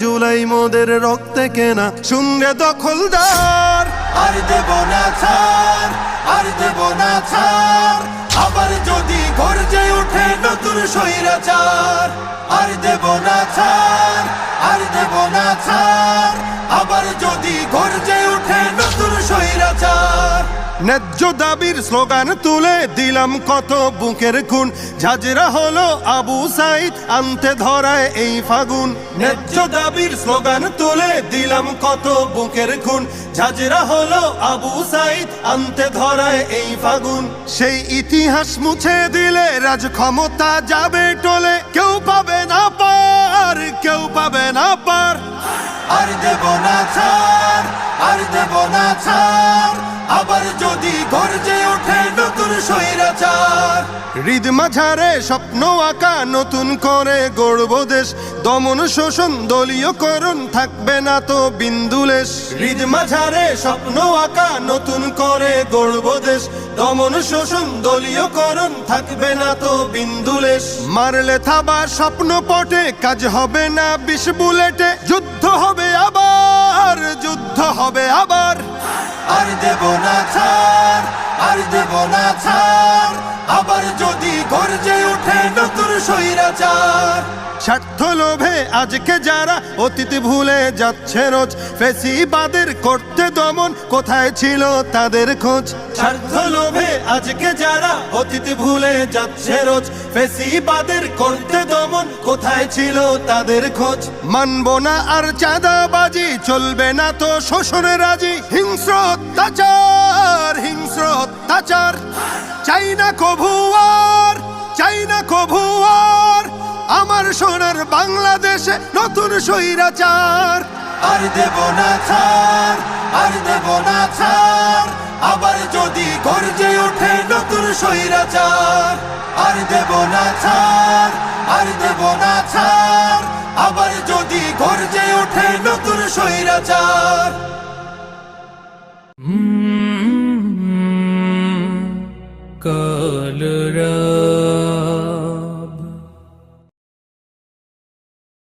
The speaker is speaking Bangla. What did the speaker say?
জুলাই মোদের রক্তে কেনা শূন্য দখলদার। আর দেব না ছাড়, আর দেব না ছাড়, আবার যদি গর্জে ওঠে নতুন স্বৈরাচার। আর দেব না ছাড়, আর দেব না ছাড়, আবার যদি গর্জে ওঠে নতুন স্বৈরাচার। ন্যায্য দাবির স্লোগান তুলে দিলাম কত বুকের খুন, ঝাঁঝরা হলো আবু সাইদ আনতে ধরায় এই ফাগুন। ন্যায্য দাবির স্লোগান তুলে দিলাম কত বুকের খুন, ঝাঁঝরা হলো আবু সাইদ আনতে ধরায় এই ফাগুন। সেই ইতিহাস মুছে দিলে রাজ ক্ষমতা যাবে টলে, কেউ পাবে না পার, কেউ পাবে না পার। আর দেব না ছাড়, আর দেব না ছাড়, আবার যদি গর্জে ওঠে নতুন স্বৈরাচার। হৃদ মাঝারে স্বপ্ন আঁকা নতুন করে গড়ব দেশ, দমন শোষণ দলীয়করণ থাকবে না তো বিন্দুলেশ। হৃদ মাঝারে স্বপ্ন আঁকা নতুন করে গড়ব দেশ, দমন শোষণ দলীয়করণ থাকবে না তো বিন্দুলেশ। মারলে থাবা স্বপ্ন পটে, কাজ হবে না 20 বুলেটে, যুদ্ধ হবে আবার, যুদ্ধ হবে আবার। আর দেব না ছাড়, আর দেব না ছাড়, আবার যদি গর্জে ওঠে নতুন স্বৈরাচার। স্বার্থ লোভে আজকে যারা অতীত ভুলে যাচ্ছে রোজ, ফেসিবাদের করতে দমন কোথায় ছিল তাদের খোঁজ। স্বার্থ লোভে আজকে যারা অতীত ভুলে যাচ্ছে রোজ, ফেসিবাদের করতে দমন কোথায় ছিল তাদের খোঁজ। মানব না আর চাঁদাবাজি, চলবে না তো শোষণ রাজি, হিংস্র অত্যাচার, হিংস্র অত্যাচার। চাই না কভু আর, চাই না কভু আর আমার সোনার বাংলাদেশে নতুন স্বৈরাচার। আর দেব না ছাড়, আর দেব না ছাড়, আবার যদি গর্জে ওঠে নতুন স্বৈরাচার। আর দেব না ছাড়, আর দেব না ছাড়, আবার যদি গর্জে ওঠে নতুন স্বৈরাচার। কাল